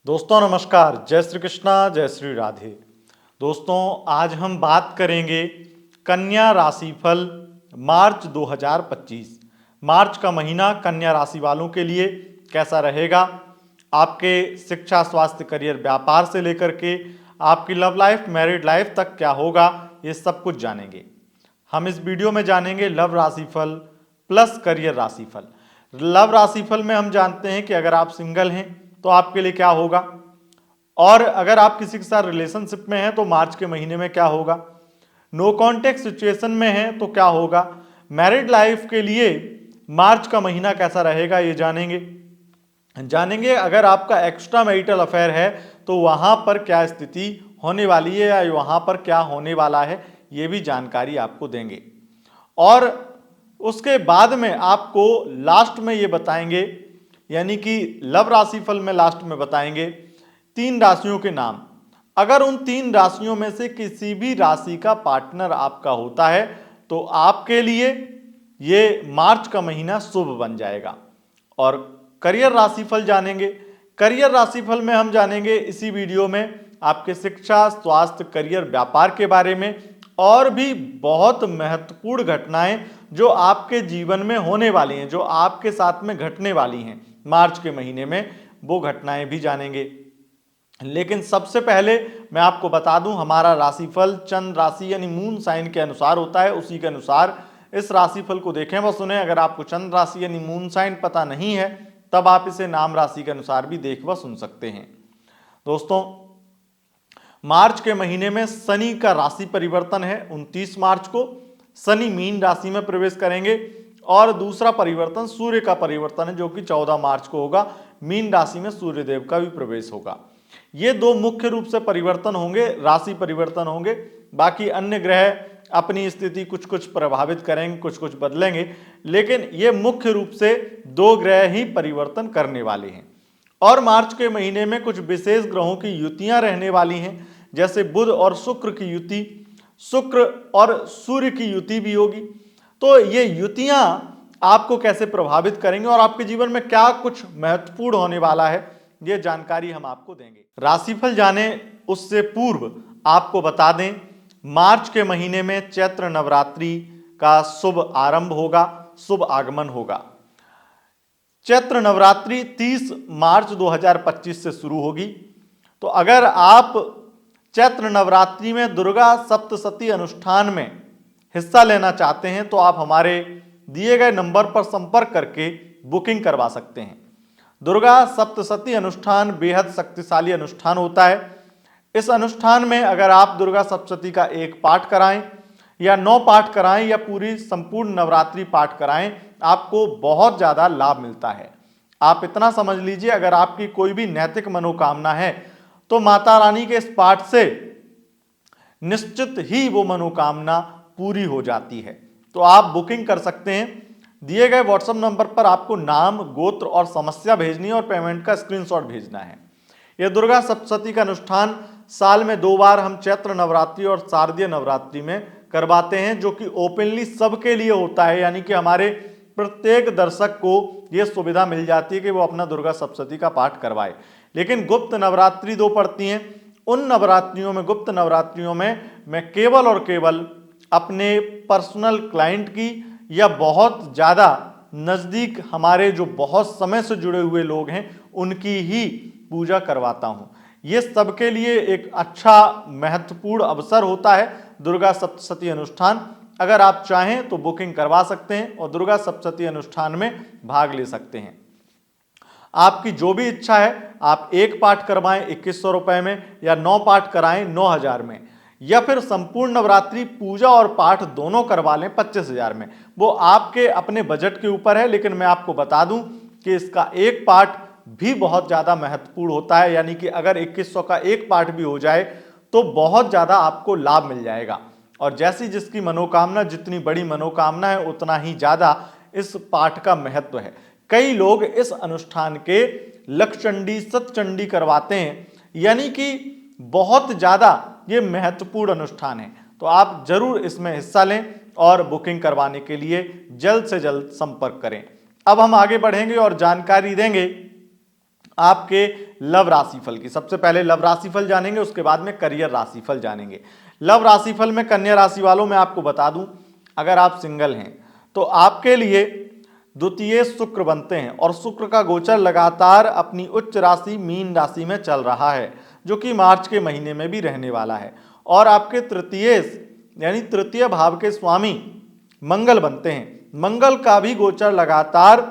दोस्तों नमस्कार, जय श्री कृष्णा, जय श्री राधे। दोस्तों आज हम बात करेंगे कन्या राशिफल मार्च 2025। मार्च का महीना कन्या राशि वालों के लिए कैसा रहेगा, आपके शिक्षा, स्वास्थ्य, करियर, व्यापार से लेकर के आपकी लव लाइफ, मैरिड लाइफ तक क्या होगा, ये सब कुछ जानेंगे। हम इस वीडियो में जानेंगे लव राशिफल प्लस करियर राशिफल। लव राशिफल में हम जानते हैं कि अगर आप सिंगल हैं तो आपके लिए क्या होगा, और अगर आप किसी के साथ रिलेशनशिप में हैं तो मार्च के महीने में क्या होगा, नो कॉन्टेक्ट सिचुएशन में हैं तो क्या होगा, मैरिड लाइफ के लिए मार्च का महीना कैसा रहेगा, ये जानेंगे। अगर आपका एक्स्ट्रा मैरिटल अफेयर है तो वहां पर क्या स्थिति होने वाली है या वहां पर क्या होने वाला है, ये भी जानकारी आपको देंगे। और उसके बाद में आपको लास्ट में ये बताएंगे, यानी कि लव राशिफल में लास्ट में बताएंगे 3 राशियों के नाम। अगर उन 3 राशियों में से किसी भी राशि का पार्टनर आपका होता है तो आपके लिए ये मार्च का महीना शुभ बन जाएगा। और करियर राशिफल जानेंगे। करियर राशिफल में हम जानेंगे इसी वीडियो में आपके शिक्षा, स्वास्थ्य, करियर, व्यापार के बारे में, और भी बहुत महत्वपूर्ण घटनाएं जो आपके जीवन में होने वाली हैं, जो आपके साथ में घटने वाली हैं मार्च के महीने में, वो घटनाएं भी जानेंगे। लेकिन सबसे पहले मैं आपको बता दूं, हमारा राशिफल चंद्र राशि यानी मून साइन के अनुसार होता है। उसी के अनुसार इस राशिफल को देखें व सुने। अगर आपको चंद्र राशि यानी मून साइन पता नहीं है तब आप इसे नाम राशि के अनुसार भी देख व सुन सकते हैं। दोस्तों मार्च के महीने में शनि का राशि परिवर्तन है। 29 मार्च को शनि मीन राशि में प्रवेश करेंगे, और दूसरा परिवर्तन सूर्य का परिवर्तन है जो कि 14 मार्च को होगा। मीन राशि में सूर्य देव का भी प्रवेश होगा। ये 2 मुख्य रूप से परिवर्तन होंगे, राशि परिवर्तन होंगे। बाकी अन्य ग्रह अपनी स्थिति कुछ कुछ प्रभावित करेंगे, कुछ कुछ बदलेंगे, लेकिन ये मुख्य रूप से 2 ग्रह ही परिवर्तन करने वाले हैं। और मार्च के महीने में कुछ विशेष ग्रहों की युतियां रहने वाली हैं, जैसे बुध और शुक्र की युति, शुक्र और सूर्य की युति भी होगी। तो ये युतियां आपको कैसे प्रभावित करेंगे और आपके जीवन में क्या कुछ महत्वपूर्ण होने वाला है, ये जानकारी हम आपको देंगे। राशिफल जाने उससे पूर्व आपको बता दें, मार्च के महीने में चैत्र नवरात्रि का शुभ आरंभ होगा, शुभ आगमन होगा। चैत्र नवरात्रि 30 मार्च 2025 से शुरू होगी। तो अगर आप चैत्र नवरात्रि में दुर्गा सप्तशती अनुष्ठान में हिस्सा लेना चाहते हैं तो आप हमारे दिए गए नंबर पर संपर्क करके बुकिंग करवा सकते हैं। दुर्गा सप्तशती अनुष्ठान बेहद शक्तिशाली अनुष्ठान होता है। इस अनुष्ठान में अगर आप दुर्गा सप्तशती का 1 पाठ कराएं या 9 पाठ कराएं या पूरी संपूर्ण नवरात्रि पाठ कराएं, आपको बहुत ज़्यादा लाभ मिलता है। आप इतना समझ लीजिए, अगर आपकी कोई भी नैतिक मनोकामना है तो माता रानी के इस पाठ से निश्चित ही वो मनोकामना पूरी हो जाती है। तो आप बुकिंग कर सकते हैं। दिए गए व्हाट्सएप नंबर पर आपको नाम, गोत्र और समस्या भेजनी है और पेमेंट का स्क्रीनशॉट भेजना है। यह दुर्गा सप्तशती का अनुष्ठान साल में 2 बार हम चैत्र नवरात्रि और शारदीय नवरात्रि में करवाते हैं, जो कि ओपनली सबके लिए होता है, यानी कि हमारे प्रत्येक दर्शक को यह सुविधा मिल जाती है कि वो अपना दुर्गा सप्तशती का पाठ करवाए। लेकिन गुप्त नवरात्रि 2 पड़ती हैं। उन नवरात्रियों में, गुप्त नवरात्रियों में मैं केवल और केवल अपने पर्सनल क्लाइंट की या बहुत ज़्यादा नज़दीक हमारे जो बहुत समय से जुड़े हुए लोग हैं उनकी ही पूजा करवाता हूँ। ये सबके लिए एक अच्छा महत्वपूर्ण अवसर होता है दुर्गा सप्तशती अनुष्ठान। अगर आप चाहें तो बुकिंग करवा सकते हैं और दुर्गा सप्तशती अनुष्ठान में भाग ले सकते हैं। आपकी जो भी इच्छा है, आप 1 पाठ करवाएं 2100 रुपये में, या 9 पाठ कराएं 9000 में, या फिर संपूर्ण नवरात्रि पूजा और पाठ दोनों करवा लें 25,000 में। वो आपके अपने बजट के ऊपर है, लेकिन मैं आपको बता दूं कि इसका 1 पाठ भी बहुत ज़्यादा महत्वपूर्ण होता है। यानी कि अगर 2100 का 1 पाठ भी हो जाए तो बहुत ज़्यादा आपको लाभ मिल जाएगा। और जैसी जिसकी मनोकामना, जितनी बड़ी मनोकामना है उतना ही ज़्यादा इस पाठ का महत्व है। कई लोग इस अनुष्ठान के लक्षचंडी, सतचंडी करवाते हैं, यानी कि बहुत ज़्यादा ये महत्वपूर्ण अनुष्ठान है। तो आप जरूर इसमें हिस्सा लें और बुकिंग करवाने के लिए जल्द से जल्द संपर्क करें। अब हम आगे बढ़ेंगे और जानकारी देंगे आपके लव राशिफल की। सबसे पहले लव राशिफल जानेंगे, उसके बाद में करियर राशिफल जानेंगे। लव राशिफल में कन्या राशि वालों में आपको बता दूं, अगर आप सिंगल हैं तो आपके लिए द्वितीय शुक्र बनते हैं और शुक्र का गोचर लगातार अपनी उच्च राशि मीन राशि में चल रहा है, जो कि मार्च के महीने में भी रहने वाला है। और आपके तृतीय यानी तृतीय भाव के स्वामी मंगल बनते हैं। मंगल का भी गोचर लगातार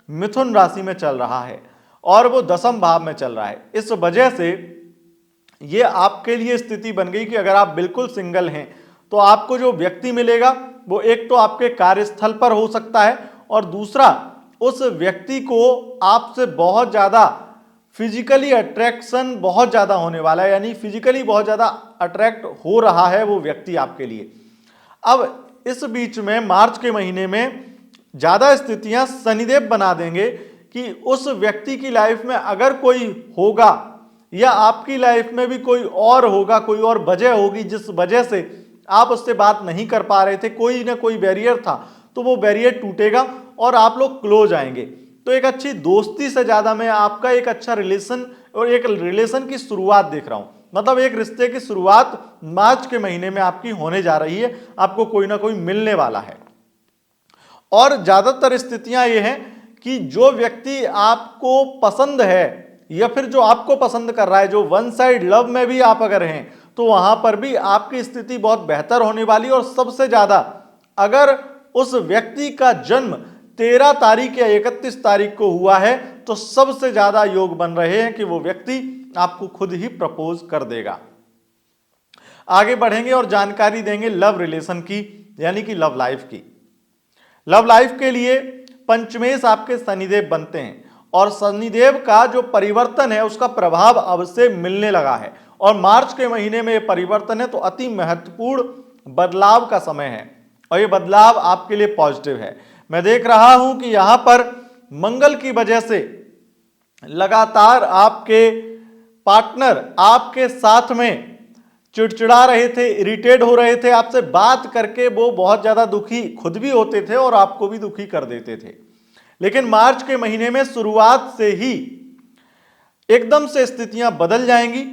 मिथुन राशि में चल रहा है और वो दसम भाव में चल रहा है। इस वजह से ये आपके लिए स्थिति बन गई कि अगर आप बिल्कुल सिंगल हैं तो आपको जो व्यक्ति मिलेगा वो एक तो आपके कार्यस्थल पर हो सकता है और दूसरा उस व्यक्ति को आपसे बहुत ज़्यादा फिजिकली अट्रैक्शन बहुत ज़्यादा होने वाला है, यानी फिजिकली बहुत ज़्यादा अट्रैक्ट हो रहा है वो व्यक्ति आपके लिए। अब इस बीच में मार्च के महीने में ज़्यादा स्थितियां शनिदेव बना देंगे कि उस व्यक्ति की लाइफ में अगर कोई होगा या आपकी लाइफ में भी कोई और होगा, कोई और वजह होगी जिस वजह से आप उससे बात नहीं कर पा रहे थे, कोई ना कोई बैरियर था, तो वो बैरियर टूटेगा और आप लोग क्लोज आएंगे। तो एक अच्छी दोस्ती से ज़्यादा मैं आपका एक अच्छा रिलेशन और एक रिलेशन की शुरुआत देख रहा हूँ। मतलब एक रिश्ते की शुरुआत मार्च के महीने में आपकी होने जा रही है, आपको कोई ना कोई मिलने वाला है। और ज़्यादातर स्थितियां ये हैं कि जो व्यक्ति आपको पसंद है या फिर जो आपको पसंद कर रहा है, जो वन साइड लव में भी आप अगर हैं तो वहां पर भी आपकी स्थिति बहुत बेहतर होने वाली। और सबसे ज़्यादा अगर उस व्यक्ति का जन्म 13 तारीख या 31 तारीख को हुआ है तो सबसे ज़्यादा योग बन रहे हैं कि वो व्यक्ति आपको खुद ही प्रपोज कर देगा। आगे बढ़ेंगे और जानकारी देंगे लव रिलेशन की, यानी कि लव लाइफ की। लव लाइफ के लिए पंचमेश आपके शनिदेव बनते हैं और शनिदेव का जो परिवर्तन है उसका प्रभाव अब से मिलने लगा है और मार्च के महीने में ये परिवर्तन है तो अति महत्वपूर्ण बदलाव का समय है और ये बदलाव आपके लिए पॉजिटिव है। मैं देख रहा हूं कि यहां पर मंगल की वजह से लगातार आपके पार्टनर आपके साथ में चिड़चिड़ा रहे थे, इरिटेट हो रहे थे, आपसे बात करके वो बहुत ज्यादा दुखी खुद भी होते थे और आपको भी दुखी कर देते थे। लेकिन मार्च के महीने में शुरुआत से ही एकदम से स्थितियां बदल जाएंगी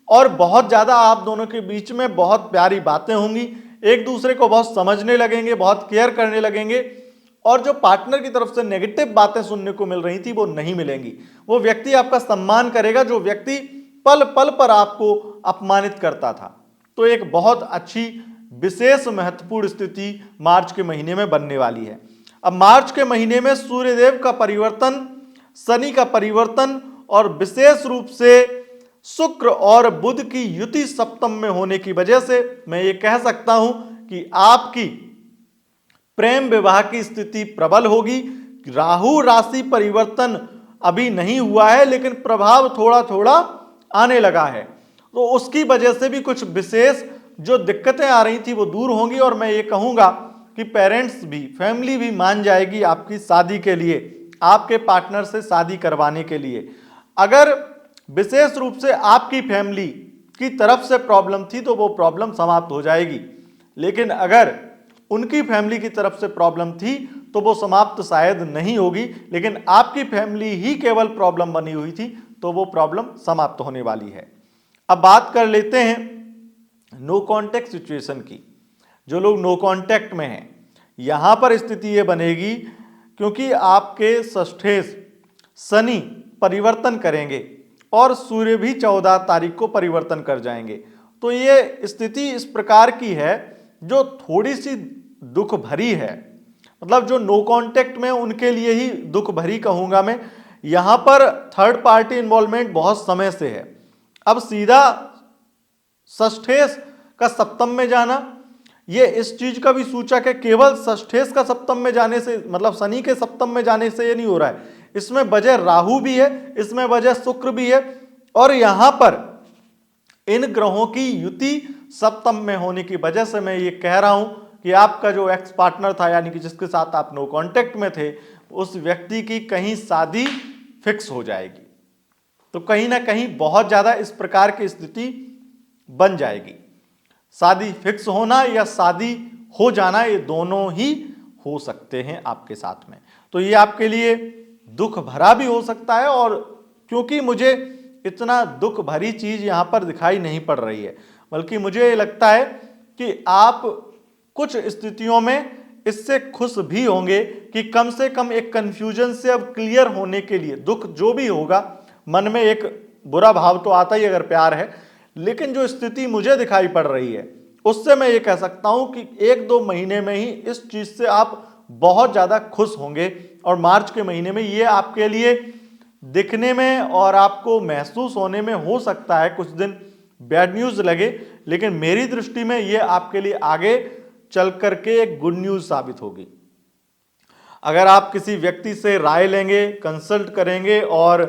और बहुत ज्यादा आप दोनों के बीच में बहुत प्यारी बातें होंगी, एक दूसरे को बहुत समझने लगेंगे, बहुत केयर करने लगेंगे और जो पार्टनर की तरफ से नेगेटिव बातें सुनने को मिल रही थी वो नहीं मिलेंगी। वो व्यक्ति आपका सम्मान करेगा जो व्यक्ति पल पल पर आपको अपमानित करता था। तो एक बहुत अच्छी विशेष महत्वपूर्ण स्थिति मार्च के महीने में बनने वाली है। अब मार्च के महीने में सूर्यदेव का परिवर्तन, शनि का परिवर्तन और विशेष रूप से शुक्र और बुध की युति सप्तम में होने की वजह से मैं ये कह सकता हूं कि आपकी प्रेम विवाह की स्थिति प्रबल होगी। राहु राशि परिवर्तन अभी नहीं हुआ है लेकिन प्रभाव थोड़ा थोड़ा आने लगा है, तो उसकी वजह से भी कुछ विशेष जो दिक्कतें आ रही थी वो दूर होंगी और मैं ये कहूंगा कि पेरेंट्स भी, फैमिली भी मान जाएगी आपकी शादी के लिए, आपके पार्टनर से शादी करवाने के लिए। अगर विशेष रूप से आपकी फैमिली की तरफ से प्रॉब्लम थी तो वो प्रॉब्लम समाप्त हो जाएगी, लेकिन अगर उनकी फैमिली की तरफ से प्रॉब्लम थी तो वो समाप्त शायद नहीं होगी, लेकिन आपकी फैमिली ही केवल प्रॉब्लम बनी हुई थी तो वो प्रॉब्लम समाप्त होने वाली है। अब बात कर लेते हैं नो कॉन्टैक्ट सिचुएशन की। जो लोग नो कॉन्टैक्ट में हैं यहां पर स्थिति ये बनेगी क्योंकि आपके षष्ठेश शनि परिवर्तन करेंगे और सूर्य भी 14 तारीख को परिवर्तन कर जाएंगे। तो ये स्थिति इस प्रकार की है जो थोड़ी सी दुख भरी है, मतलब जो नो कॉन्टैक्ट में उनके लिए ही दुख भरी कहूंगा मैं। यहां पर थर्ड पार्टी इन्वॉल्वमेंट बहुत समय से है। अब सीधा षष्ठेश का सप्तम में जाना, ये इस चीज का भी सूचक है। केवल षष्ठेश का सप्तम में जाने से, मतलब शनि के सप्तम में जाने से ये नहीं हो रहा है, इसमें वजह राहु भी है, इसमें वजह शुक्र भी है और यहां पर इन ग्रहों की युति सप्तम में होने की वजह से मैं ये कह रहा हूं कि आपका जो एक्स पार्टनर था, यानी कि जिसके साथ आप नो कॉन्टैक्ट में थे, उस व्यक्ति की कहीं शादी फिक्स हो जाएगी। तो कहीं ना कहीं बहुत ज्यादा इस प्रकार की स्थिति बन जाएगी। शादी फिक्स होना या शादी हो जाना, ये दोनों ही हो सकते हैं आपके साथ में। तो ये आपके लिए दुख भरा भी हो सकता है और क्योंकि मुझे इतना दुख भरी चीज यहां पर दिखाई नहीं पड़ रही है, बल्कि मुझे ये लगता है कि आप कुछ स्थितियों में इससे खुश भी होंगे कि कम से कम एक कंफ्यूजन से अब क्लियर होने के लिए, दुख जो भी होगा मन में एक बुरा भाव तो आता ही अगर प्यार है, लेकिन जो स्थिति मुझे दिखाई पड़ रही है उससे मैं ये कह सकता हूं कि 1-2 महीने में ही इस चीज से आप बहुत ज्यादा खुश होंगे और मार्च के महीने में ये आपके लिए दिखने में और आपको महसूस होने में हो सकता है कुछ दिन बैड न्यूज लगे, लेकिन मेरी दृष्टि में ये आपके लिए आगे चल करके एक गुड न्यूज साबित होगी। अगर आप किसी व्यक्ति से राय लेंगे, कंसल्ट करेंगे और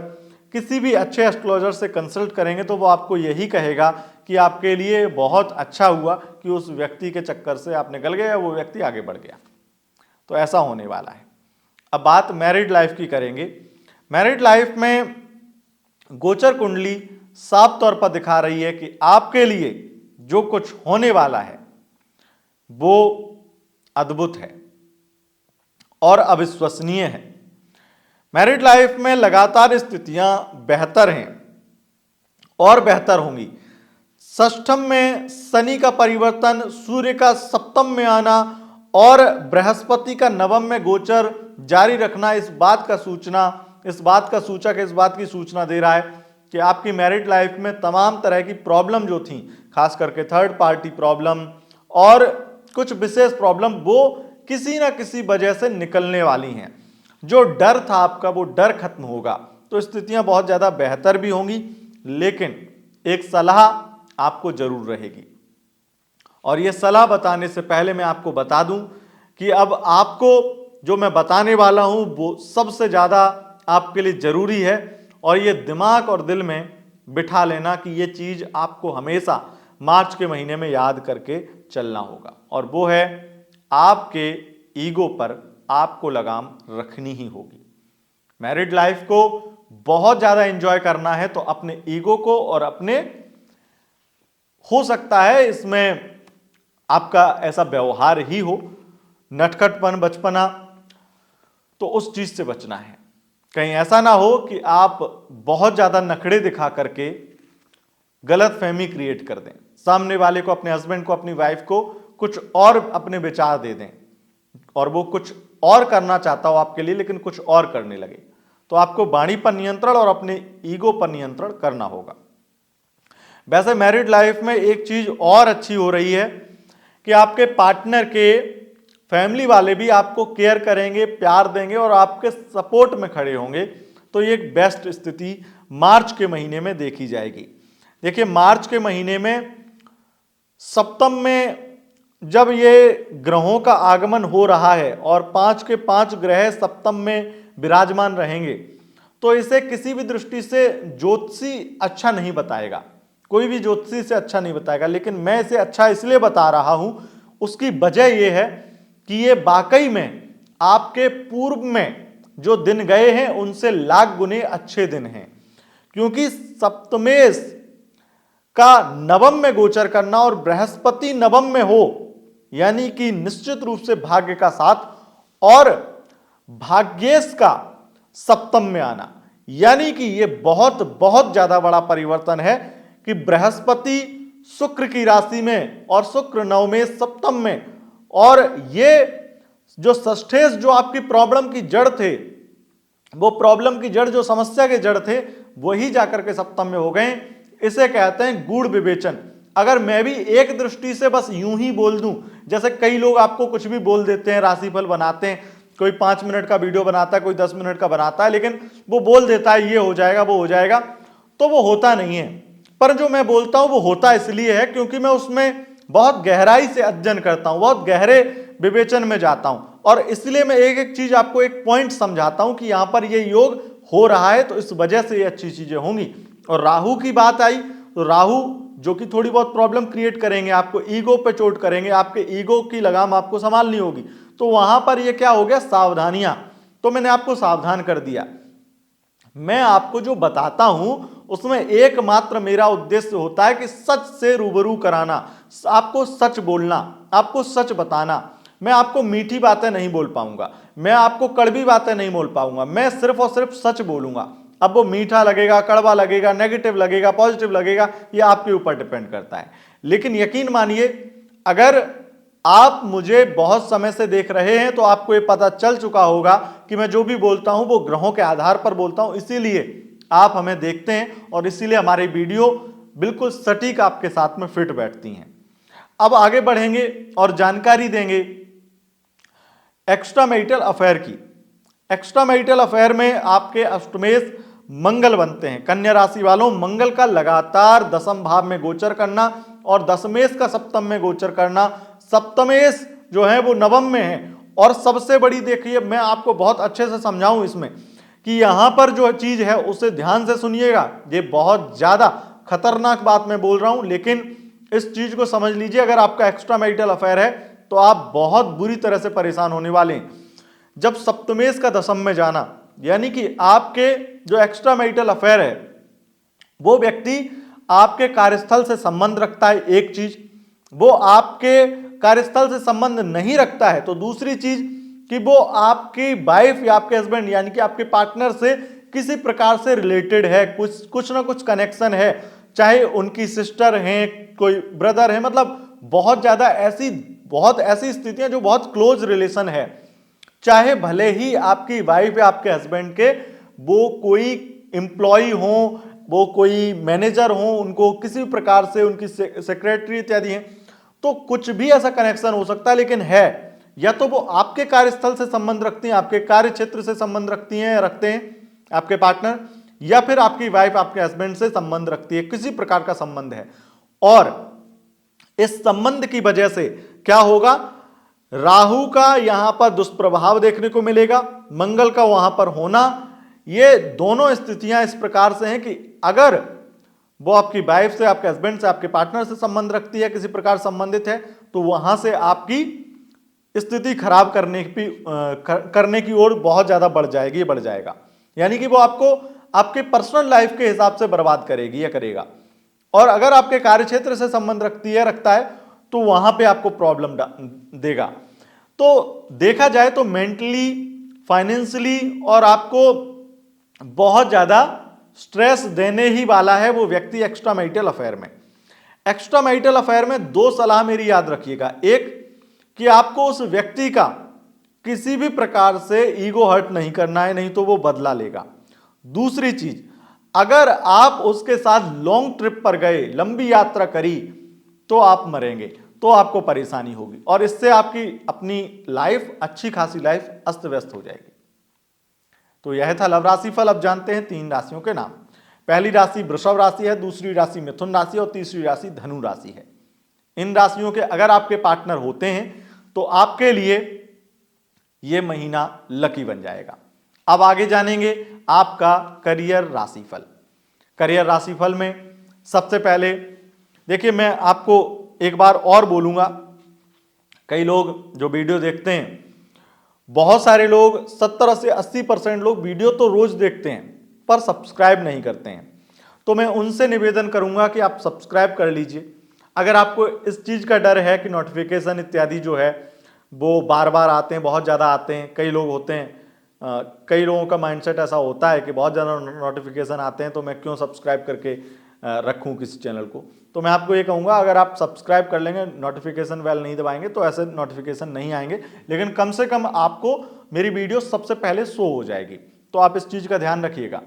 किसी भी अच्छे एस्ट्रोलॉजर से कंसल्ट करेंगे तो वो आपको यही कहेगा कि आपके लिए बहुत अच्छा हुआ कि उस व्यक्ति के चक्कर से आप निकल गए या वो व्यक्ति आगे बढ़ गया। तो ऐसा होने वाला है। अब बात मैरिड लाइफ की करेंगे। मैरिड लाइफ में गोचर कुंडली साफ तौर पर दिखा रही है कि आपके लिए जो कुछ होने वाला है वो अद्भुत है और अविश्वसनीय है। मैरिड लाइफ में लगातार स्थितियां बेहतर हैं और बेहतर होंगी। षष्ठम में शनि का परिवर्तन, सूर्य का सप्तम में आना और बृहस्पति का नवम में गोचर जारी रखना इस बात का सूचक इस बात की सूचना दे रहा है कि आपकी मैरिड लाइफ में तमाम तरह की प्रॉब्लम जो थी, खास करके थर्ड पार्टी प्रॉब्लम और कुछ विशेष प्रॉब्लम, वो किसी ना किसी वजह से निकलने वाली हैं। जो डर था आपका वो डर खत्म होगा। तो स्थितियां बहुत ज्यादा बेहतर भी होंगी, लेकिन एक सलाह आपको जरूर रहेगी। और यह सलाह बताने से पहले मैं आपको बता दूं कि अब आपको जो मैं बताने वाला हूं वो सबसे ज्यादा आपके लिए जरूरी है और ये दिमाग और दिल में बिठा लेना कि ये चीज आपको हमेशा मार्च के महीने में याद करके चलना होगा, और वो है आपके ईगो पर आपको लगाम रखनी ही होगी। मैरिड लाइफ को बहुत ज्यादा एंजॉय करना है तो अपने ईगो को और अपने, हो सकता है इसमें आपका ऐसा व्यवहार ही हो, नटखटपन, बचपना, तो उस चीज से बचना है। कहीं ऐसा ना हो कि आप बहुत ज्यादा नखड़े दिखा करके गलत फहमी क्रिएट कर दें, सामने वाले को, अपने हस्बैंड को, अपनी वाइफ को कुछ और अपने विचार दे दें और वो कुछ और करना चाहता हो आपके लिए लेकिन कुछ और करने लगे। तो आपको वाणी पर नियंत्रण और अपने ईगो पर नियंत्रण करना होगा। वैसे मैरिड लाइफ में एक चीज और अच्छी हो रही है कि आपके पार्टनर के फैमिली वाले भी आपको केयर करेंगे, प्यार देंगे और आपके सपोर्ट में खड़े होंगे। तो ये एक बेस्ट स्थिति मार्च के महीने में देखी जाएगी। देखिए, मार्च के महीने में सप्तम में जब ये ग्रहों का आगमन हो रहा है और 5 के 5 ग्रह सप्तम में विराजमान रहेंगे, तो इसे किसी भी दृष्टि से ज्योतिषी अच्छा नहीं बताएगा, कोई भी ज्योतिषी से अच्छा नहीं बताएगा। लेकिन मैं इसे अच्छा इसलिए बता रहा हूं, उसकी वजह यह है कि ये वाकई में आपके पूर्व में जो दिन गए हैं उनसे लाख गुने अच्छे दिन हैं, क्योंकि सप्तमेश का नवम में गोचर करना और बृहस्पति नवम में हो, यानी कि निश्चित रूप से भाग्य का साथ, और भाग्येश का सप्तम में आना, यानी कि यह बहुत बहुत ज्यादा बड़ा परिवर्तन है कि बृहस्पति शुक्र की राशि में और शुक्र नवमेश सप्तम में, और ये जो षष्ठेश जो आपकी प्रॉब्लम की जड़ थे, वो प्रॉब्लम की जड़, जो समस्या के जड़ थे, वही जाकर के सप्तम में हो गए। इसे कहते हैं गूढ़ विवेचन। अगर मैं भी एक दृष्टि से बस यूं ही बोल दूं, जैसे कई लोग आपको कुछ भी बोल देते हैं, राशिफल बनाते हैं, कोई 5 मिनट का वीडियो बनाता है, कोई 10 मिनट का बनाता है, लेकिन वो बोल देता है ये हो जाएगा, वो हो जाएगा, तो वो होता नहीं है। पर जो मैं बोलता हूं वो होता इसलिए है क्योंकि मैं उसमें बहुत गहराई से अध्ययन करता हूं, बहुत गहरे विवेचन में जाता हूं, और इसलिए मैं एक एक चीज आपको एक पॉइंट समझाता हूं कि यहां पर ये योग हो रहा है तो इस वजह से ये अच्छी चीजें होंगी। और राहु की बात आई तो राहु जो कि थोड़ी बहुत प्रॉब्लम क्रिएट करेंगे, आपको ईगो पे चोट करेंगे, आपके ईगो की लगाम आपको संभालनी होगी। तो वहां पर ये क्या हो गया, सावधानियां। तो मैंने आपको सावधान कर दिया। मैं आपको जो बताता हूं उसमें एकमात्र मेरा उद्देश्य होता है कि सच से रूबरू कराना, आपको सच बोलना, आपको सच बताना। मैं आपको मीठी बातें नहीं बोल पाऊंगा, मैं आपको कड़वी बातें नहीं बोल पाऊंगा, मैं सिर्फ और सिर्फ सच बोलूंगा। अब वो मीठा लगेगा, कड़वा लगेगा, नेगेटिव लगेगा, पॉजिटिव लगेगा, ये आपके ऊपर डिपेंड करता है। लेकिन यकीन मानिए, अगर आप मुझे बहुत समय से देख रहे हैं तो आपको ये पता चल चुका होगा कि मैं जो भी बोलता हूं वो ग्रहों के आधार पर बोलता हूं, इसीलिए आप हमें देखते हैं और इसीलिए हमारी वीडियो बिल्कुल सटीक आपके साथ में फिट बैठती हैं। अब आगे बढ़ेंगे और जानकारी देंगे एक्स्ट्रा मैरिटल अफेयर की। एक्स्ट्रा मैरिटल अफेयर में आपके अष्टमेश मंगल बनते हैं। कन्या राशि वालों, मंगल का लगातार दसम भाव में गोचर करना और दशमेश का सप्तम में गोचर करना, सप्तमेश जो है वो नवम में है। और सबसे बड़ी देखिए, मैं आपको बहुत अच्छे से समझाऊं इसमें कि यहां पर जो चीज है उसे ध्यान से सुनिएगा। ये बहुत ज्यादा खतरनाक बात मैं बोल रहा हूं, लेकिन इस चीज को समझ लीजिए। अगर आपका एक्स्ट्रा मैरिटल अफेयर है तो आप बहुत बुरी तरह से परेशान होने वाले हैं। जब सप्तमेश का दशम में जाना, यानी कि आपके जो एक्स्ट्रा मैरिटल अफेयर है वो व्यक्ति आपके कार्यस्थल से संबंध रखता है, एक चीज। वो आपके कार्यस्थल से संबंध नहीं रखता है तो दूसरी चीज कि वो आपकी वाइफ या आपके हस्बैंड यानी कि आपके पार्टनर से किसी प्रकार से रिलेटेड है, कुछ ना कुछ कनेक्शन है, चाहे उनकी सिस्टर हैं, कोई ब्रदर है, मतलब बहुत ऐसी स्थितियां जो बहुत क्लोज रिलेशन है। चाहे भले ही आपकी वाइफ या आपके हस्बैंड के वो कोई एम्प्लॉय हो, वो कोई मैनेजर हो, उनको किसी प्रकार से उनकी सेक्रेटरी इत्यादि हैं, तो कुछ भी ऐसा कनेक्शन हो सकता है। लेकिन है, या तो वो आपके कार्यस्थल से संबंध रखती हैं, आपके कार्य क्षेत्र से संबंध रखती हैं, रखते हैं आपके पार्टनर, या फिर आपकी वाइफ आपके हस्बैंड से संबंध रखती है, किसी प्रकार का संबंध है। और इस संबंध की वजह से क्या होगा, राहु का यहां पर दुष्प्रभाव देखने को मिलेगा, मंगल का वहां पर होना। ये दोनों स्थितियां इस प्रकार से हैं कि अगर वो आपकी वाइफ से, आपके हस्बैंड से, आपके पार्टनर से संबंध रखती है, किसी प्रकार संबंधित है, तो वहां से आपकी स्थिति खराब करने की ओर बहुत ज्यादा बढ़ जाएगा। यानी कि वो आपको आपके पर्सनल लाइफ के हिसाब से बर्बाद करेगी या करेगा। और अगर आपके कार्य क्षेत्र से संबंध रखता है तो वहां पे आपको प्रॉब्लम देगा। तो देखा जाए तो मेंटली, फाइनेंशियली और आपको बहुत ज्यादा स्ट्रेस देने ही वाला है वो व्यक्ति एक्स्ट्रा मैरिटल अफेयर में। एक्स्ट्रा मैरिटल अफेयर में दो सलाह मेरी याद रखिएगा। एक कि आपको उस व्यक्ति का किसी भी प्रकार से ईगो हर्ट नहीं करना है, नहीं तो वो बदला लेगा। दूसरी चीज, अगर आप उसके साथ लॉन्ग ट्रिप पर गए, लंबी यात्रा करी, तो आप मरेंगे, तो आपको परेशानी होगी और इससे आपकी अपनी लाइफ, अच्छी खासी लाइफ अस्त व्यस्त हो जाएगी। तो यह था लव राशि फल। अब जानते हैं 3 राशियों के नाम। पहली राशि वृषभ राशि है, दूसरी राशि मिथुन राशि और तीसरी राशि धनु राशि है। इन राशियों के अगर आपके पार्टनर होते हैं तो आपके लिए यह महीना लकी बन जाएगा। अब आगे जानेंगे आपका करियर राशिफल। करियर राशिफल में सबसे पहले देखिए, मैं आपको एक बार और बोलूंगा, कई लोग जो वीडियो देखते हैं, बहुत सारे लोग 70 से 80% लोग वीडियो तो रोज देखते हैं पर सब्सक्राइब नहीं करते हैं। तो मैं उनसे निवेदन करूंगा कि आप सब्सक्राइब कर लीजिए। अगर आपको इस चीज का डर है कि नोटिफिकेशन इत्यादि जो है वो बार बार आते हैं, बहुत ज़्यादा आते हैं, कई लोग होते हैं, कई लोगों का माइंडसेट ऐसा होता है कि बहुत ज़्यादा नोटिफिकेशन आते हैं तो मैं क्यों सब्सक्राइब करके रखूं किसी चैनल को। तो मैं आपको ये कहूँगा, अगर आप सब्सक्राइब कर लेंगे, नोटिफिकेशन बेल नहीं दबाएंगे तो ऐसे नोटिफिकेशन नहीं आएंगे, लेकिन कम से कम आपको मेरी वीडियो सबसे पहले शो हो जाएगी। तो आप इस चीज़ का ध्यान रखिएगा।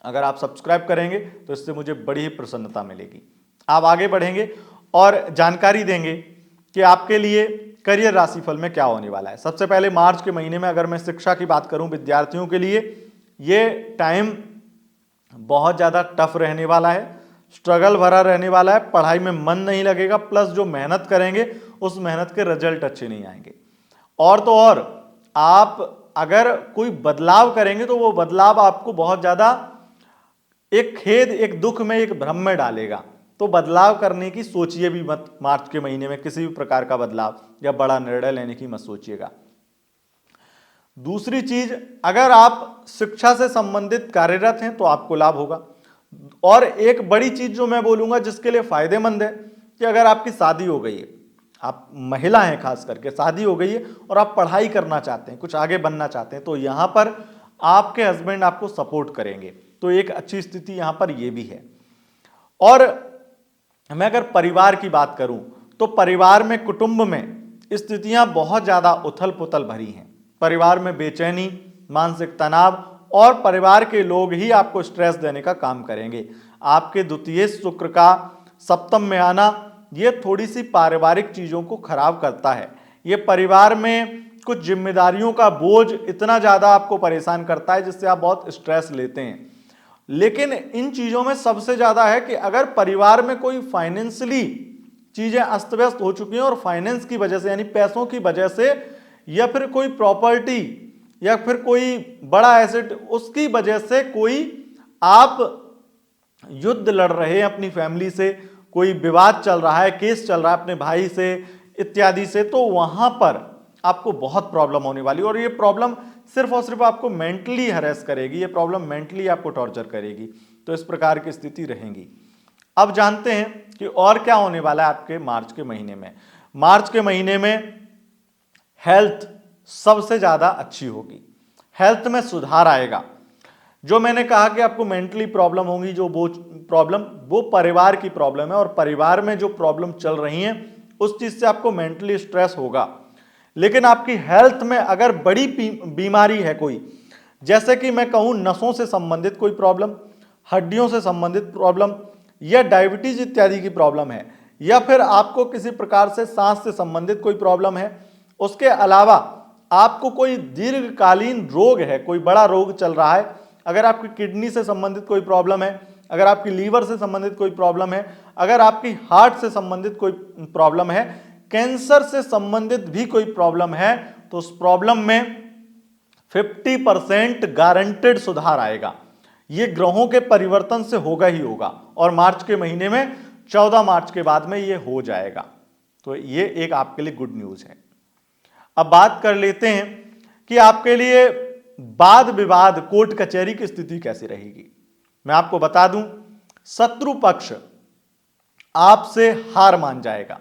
अगर आप सब्सक्राइब करेंगे तो इससे मुझे बड़ी ही प्रसन्नता मिलेगी। आप आगे बढ़ेंगे और जानकारी देंगे कि आपके लिए करियर राशिफल में क्या होने वाला है। सबसे पहले मार्च के महीने में अगर मैं शिक्षा की बात करूं, विद्यार्थियों के लिए ये टाइम बहुत ज़्यादा टफ रहने वाला है, स्ट्रगल भरा रहने वाला है, पढ़ाई में मन नहीं लगेगा, प्लस जो मेहनत करेंगे उस मेहनत के रिजल्ट अच्छे नहीं आएंगे। और तो और आप अगर कोई बदलाव करेंगे तो वो बदलाव आपको बहुत ज़्यादा एक खेद, एक दुख में, एक भ्रम में डालेगा। तो बदलाव करने की सोचिए भी मत। मार्च के महीने में किसी भी प्रकार का बदलाव या बड़ा निर्णय लेने की मत सोचिएगा। दूसरी चीज, अगर आप शिक्षा से संबंधित कार्यरत हैं तो आपको लाभ होगा। और एक बड़ी चीज जो मैं बोलूंगा जिसके लिए फायदेमंद है कि अगर आपकी शादी हो गई है, आप महिला हैं खास करके, शादी हो गई है और आप पढ़ाई करना चाहते हैं, कुछ आगे बनना चाहते हैं, तो यहां पर आपके हस्बैंड आपको सपोर्ट करेंगे, तो एक अच्छी स्थिति यहां पर यह भी है। और मैं अगर परिवार की बात करूं तो परिवार में, कुटुंब में स्थितियां बहुत ज्यादा उथल पुथल भरी हैं। परिवार में बेचैनी, मानसिक तनाव और परिवार के लोग ही आपको स्ट्रेस देने का काम करेंगे। आपके द्वितीय शुक्र का सप्तम में आना ये थोड़ी सी पारिवारिक चीजों को खराब करता है। ये परिवार में कुछ जिम्मेदारियों का बोझ इतना ज्यादा आपको परेशान करता है जिससे आप बहुत स्ट्रेस लेते हैं। लेकिन इन चीजों में सबसे ज्यादा है कि अगर परिवार में कोई फाइनेंशियली चीजें अस्त व्यस्त हो चुकी हैं और फाइनेंस की वजह से, यानी पैसों की वजह से, या फिर कोई प्रॉपर्टी या फिर कोई बड़ा एसेट, उसकी वजह से कोई आप युद्ध लड़ रहे हैं अपनी फैमिली से, कोई विवाद चल रहा है, केस चल रहा है अपने भाई से इत्यादि से, तो वहां पर आपको बहुत प्रॉब्लम होने वाली। और ये प्रॉब्लम सिर्फ और सिर्फ आपको मेंटली हरेस करेगी, ये प्रॉब्लम मेंटली आपको टॉर्चर करेगी। तो इस प्रकार की स्थिति रहेगी। अब जानते हैं कि और क्या होने वाला है आपके मार्च के महीने में। मार्च के महीने में हेल्थ सबसे ज्यादा अच्छी होगी, हेल्थ में सुधार आएगा। जो मैंने कहा कि आपको मेंटली प्रॉब्लम होगी, जो वो प्रॉब्लम वो परिवार की प्रॉब्लम है, और परिवार में जो प्रॉब्लम चल रही है उस चीज से आपको मेंटली स्ट्रेस होगा। लेकिन आपकी हेल्थ में अगर बड़ी बीमारी है कोई, जैसे कि मैं कहूं नसों से संबंधित कोई प्रॉब्लम, हड्डियों से संबंधित प्रॉब्लम, या डायबिटीज इत्यादि की प्रॉब्लम है, या फिर आपको किसी प्रकार से सांस से संबंधित कोई प्रॉब्लम है, उसके अलावा आपको कोई दीर्घकालीन रोग है, कोई बड़ा रोग चल रहा है, अगर आपकी किडनी से संबंधित कोई प्रॉब्लम है, अगर आपकी लीवर से संबंधित कोई प्रॉब्लम है, अगर आपकी हार्ट से संबंधित कोई प्रॉब्लम है, कैंसर से संबंधित भी कोई प्रॉब्लम है, तो उस प्रॉब्लम में 50% गारंटेड सुधार आएगा। ये ग्रहों के परिवर्तन से होगा ही होगा, और मार्च के महीने में 14 मार्च के बाद में ये हो जाएगा। तो ये एक आपके लिए गुड न्यूज है। अब बात कर लेते हैं कि आपके लिए वाद विवाद, कोर्ट कचहरी की स्थिति कैसी रहेगी। मैं आपको बता दूं, शत्रु पक्ष आपसे हार मान जाएगा,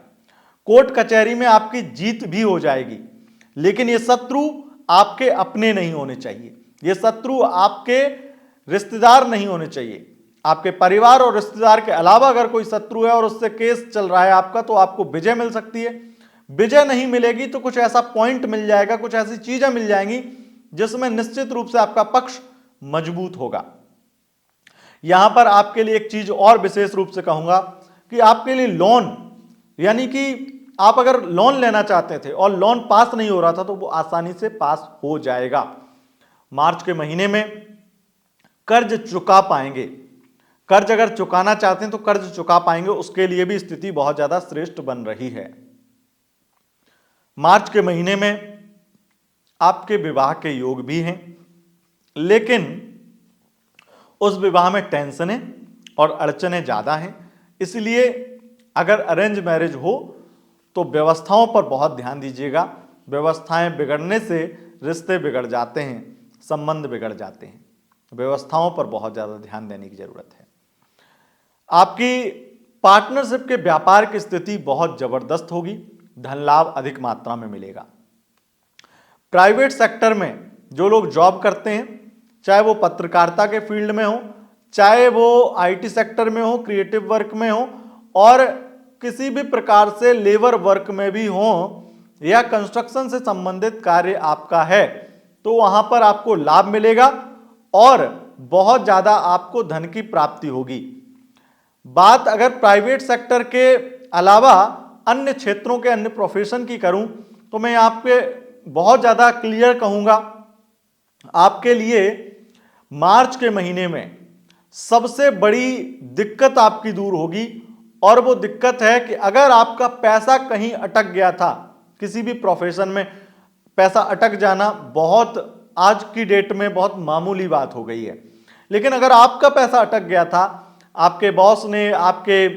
कोर्ट कचहरी में आपकी जीत भी हो जाएगी। लेकिन ये शत्रु आपके अपने नहीं होने चाहिए, ये शत्रु आपके रिश्तेदार नहीं होने चाहिए। आपके परिवार और रिश्तेदार के अलावा अगर कोई शत्रु है और उससे केस चल रहा है आपका, तो आपको विजय मिल सकती है। विजय नहीं मिलेगी तो कुछ ऐसा पॉइंट मिल जाएगा, कुछ ऐसी चीजें मिल जाएंगी जिसमें निश्चित रूप से आपका पक्ष मजबूत होगा। यहां पर आपके लिए एक चीज और विशेष रूप से कहूंगा कि आपके लिए लोन, यानी कि आप अगर लोन लेना चाहते थे और लोन पास नहीं हो रहा था, तो वो आसानी से पास हो जाएगा। मार्च के महीने में कर्ज चुका पाएंगे, कर्ज अगर चुकाना चाहते हैं तो कर्ज चुका पाएंगे, उसके लिए भी स्थिति बहुत ज्यादा श्रेष्ठ बन रही है। मार्च के महीने में आपके विवाह के योग भी हैं, लेकिन उस विवाह में टेंशनें और अड़चनें ज्यादा हैं। इसलिए अगर अरेंज मैरिज हो तो व्यवस्थाओं पर बहुत ध्यान दीजिएगा। व्यवस्थाएं बिगड़ने से रिश्ते बिगड़ जाते हैं, संबंध बिगड़ जाते हैं। व्यवस्थाओं पर बहुत ज्यादा ध्यान देने की जरूरत है। आपकी पार्टनरशिप के व्यापार की स्थिति बहुत जबरदस्त होगी, धन लाभ अधिक मात्रा में मिलेगा। प्राइवेट सेक्टर में जो लोग जॉब करते हैं, चाहे वो पत्रकारिता के फील्ड में हो, चाहे वो आईटी सेक्टर में हो, क्रिएटिव वर्क में हो, और किसी भी प्रकार से लेबर वर्क में भी हो, या कंस्ट्रक्शन से संबंधित कार्य आपका है, तो वहां पर आपको लाभ मिलेगा और बहुत ज्यादा आपको धन की प्राप्ति होगी। बात अगर प्राइवेट सेक्टर के अलावा अन्य क्षेत्रों के, अन्य प्रोफेशन की करूं, तो मैं यहाँ पे बहुत ज्यादा क्लियर कहूंगा, आपके लिए मार्च के महीने में सबसे बड़ी दिक्कत आपकी दूर होगी। और वो दिक्कत है कि अगर आपका पैसा कहीं अटक गया था, किसी भी प्रोफेशन में पैसा अटक जाना बहुत आज की डेट में बहुत मामूली बात हो गई है। लेकिन अगर आपका पैसा अटक गया था, आपके बॉस ने, आपके,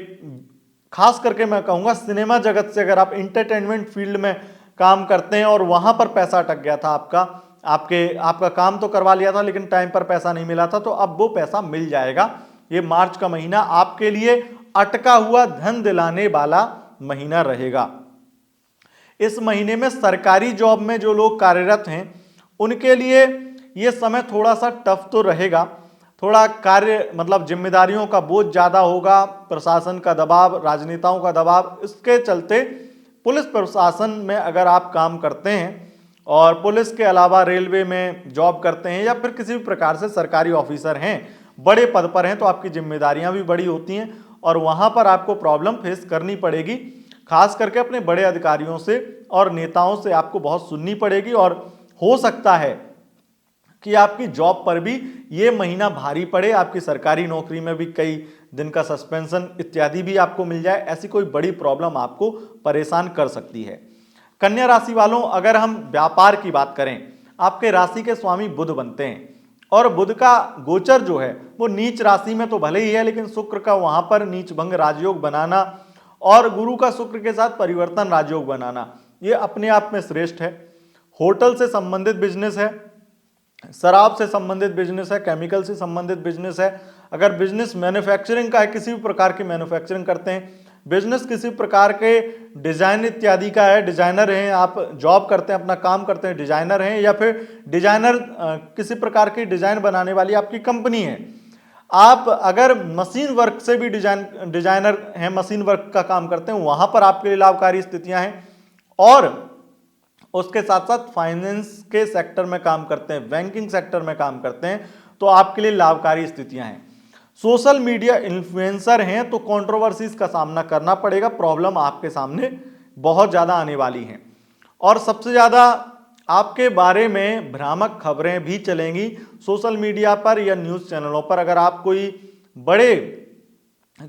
खास करके मैं कहूंगा सिनेमा जगत से, अगर आप इंटरटेनमेंट फील्ड में काम करते हैं और वहां पर पैसा अटक गया था आपका काम तो करवा लिया था लेकिन टाइम पर पैसा नहीं मिला था, तो अब वो पैसा मिल जाएगा। ये मार्च का महीना आपके लिए अटका हुआ धन दिलाने वाला महीना रहेगा। इस महीने में सरकारी जॉब में जो लोग कार्यरत हैं उनके लिए ये समय थोड़ा सा टफ तो रहेगा, थोड़ा कार्य मतलब जिम्मेदारियों का बोझ ज़्यादा होगा, प्रशासन का दबाव, राजनेताओं का दबाव, इसके चलते पुलिस प्रशासन में अगर आप काम करते हैं और पुलिस के अलावा रेलवे में जॉब करते हैं या फिर किसी भी प्रकार से सरकारी ऑफिसर हैं, बड़े पद पर हैं, तो आपकी जिम्मेदारियां भी बड़ी होती हैं और वहां पर आपको प्रॉब्लम फेस करनी पड़ेगी। खास करके अपने बड़े अधिकारियों से और नेताओं से आपको बहुत सुननी पड़ेगी और हो सकता है कि आपकी जॉब पर भी ये महीना भारी पड़े, आपकी सरकारी नौकरी में भी कई दिन का सस्पेंशन इत्यादि भी आपको मिल जाए। ऐसी कोई बड़ी प्रॉब्लम आपको परेशान कर सकती है। कन्या राशि वालों, अगर हम व्यापार की बात करें, आपके राशि के स्वामी बुध बनते हैं और बुध का गोचर जो है वो नीच राशि में तो भले ही है, लेकिन शुक्र का वहां पर नीच भंग राजयोग बनाना और गुरु का शुक्र के साथ परिवर्तन राजयोग बनाना, ये अपने आप में श्रेष्ठ है। होटल से संबंधित बिजनेस है, शराब से संबंधित बिजनेस है, केमिकल से संबंधित बिजनेस है, अगर बिजनेस मैन्युफैक्चरिंग का है, किसी भी प्रकार की मैन्युफैक्चरिंग करते हैं, बिजनेस किसी प्रकार के डिजाइन इत्यादि का है, डिजाइनर हैं, आप जॉब करते हैं, अपना काम करते हैं, डिजाइनर हैं, या फिर डिजाइनर किसी प्रकार की डिजाइन बनाने वाली आपकी कंपनी है, आप अगर मशीन वर्क से भी डिजाइनर हैं, मशीन वर्क का काम करते हैं, वहां पर आपके लिए लाभकारी स्थितियां हैं। और उसके साथ साथ फाइनेंस के सेक्टर में काम करते हैं, बैंकिंग सेक्टर में काम करते हैं, तो आपके लिए लाभकारी स्थितियां हैं। सोशल मीडिया इन्फ्लुएंसर हैं तो कंट्रोवर्सीज का सामना करना पड़ेगा, प्रॉब्लम आपके सामने बहुत ज़्यादा आने वाली हैं और सबसे ज़्यादा आपके बारे में भ्रामक खबरें भी चलेंगी सोशल मीडिया पर या न्यूज़ चैनलों पर। अगर आप कोई बड़े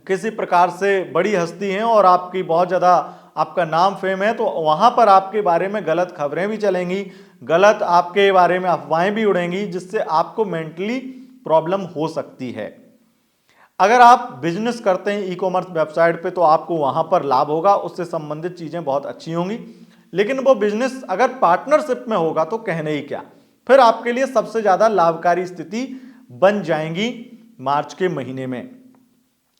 किसी प्रकार से बड़ी हस्ती हैं और आपकी बहुत ज़्यादा आपका नाम फेम है, तो वहाँ पर आपके बारे में गलत खबरें भी चलेंगी, गलत आपके बारे में अफवाहें भी उड़ेंगी, जिससे आपको मेंटली प्रॉब्लम हो सकती है। अगर आप बिजनेस करते हैं ई कॉमर्स वेबसाइट पे, तो आपको वहाँ पर लाभ होगा, उससे संबंधित चीज़ें बहुत अच्छी होंगी। लेकिन वो बिजनेस अगर पार्टनरशिप में होगा तो कहने ही क्या, फिर आपके लिए सबसे ज़्यादा लाभकारी स्थिति बन जाएंगी मार्च के महीने में।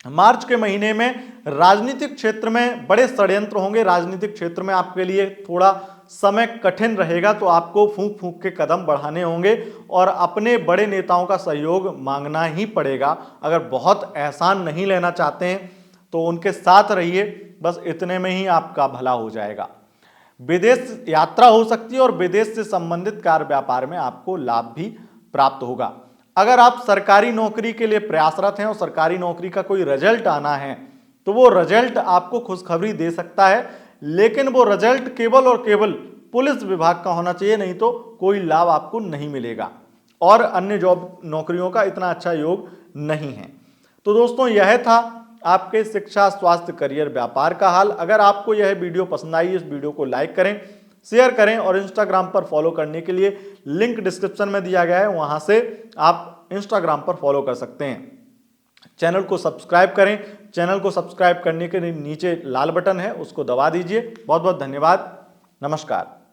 मार्च के महीने में राजनीतिक क्षेत्र में बड़े षड्यंत्र होंगे, राजनीतिक क्षेत्र में आपके लिए थोड़ा समय कठिन रहेगा, तो आपको फूंक फूंक के कदम बढ़ाने होंगे और अपने बड़े नेताओं का सहयोग मांगना ही पड़ेगा। अगर बहुत एहसान नहीं लेना चाहते हैं तो उनके साथ रहिए, बस इतने में ही आपका भला हो जाएगा। विदेश यात्रा हो सकती है और विदेश से संबंधित कार्य व्यापार में आपको लाभ भी प्राप्त होगा। अगर आप सरकारी नौकरी के लिए प्रयासरत हैं और सरकारी नौकरी का कोई रिजल्ट आना है, तो वो रिजल्ट आपको खुशखबरी दे सकता है, लेकिन वो रिजल्ट केवल और केवल पुलिस विभाग का होना चाहिए, नहीं तो कोई लाभ आपको नहीं मिलेगा और अन्य जॉब नौकरियों का इतना अच्छा योग नहीं है। तो दोस्तों, यह था आपके शिक्षा, स्वास्थ्य, करियर, व्यापार का हाल। अगर आपको यह वीडियो पसंद आई, इस वीडियो को लाइक करें, शेयर करें और इंस्टाग्राम पर फॉलो करने के लिए लिंक डिस्क्रिप्शन में दिया गया है, वहां से आप इंस्टाग्राम पर फॉलो कर सकते हैं। चैनल को सब्सक्राइब करें, चैनल को सब्सक्राइब करने के नीचे लाल बटन है, उसको दबा दीजिए। बहुत बहुत धन्यवाद, नमस्कार।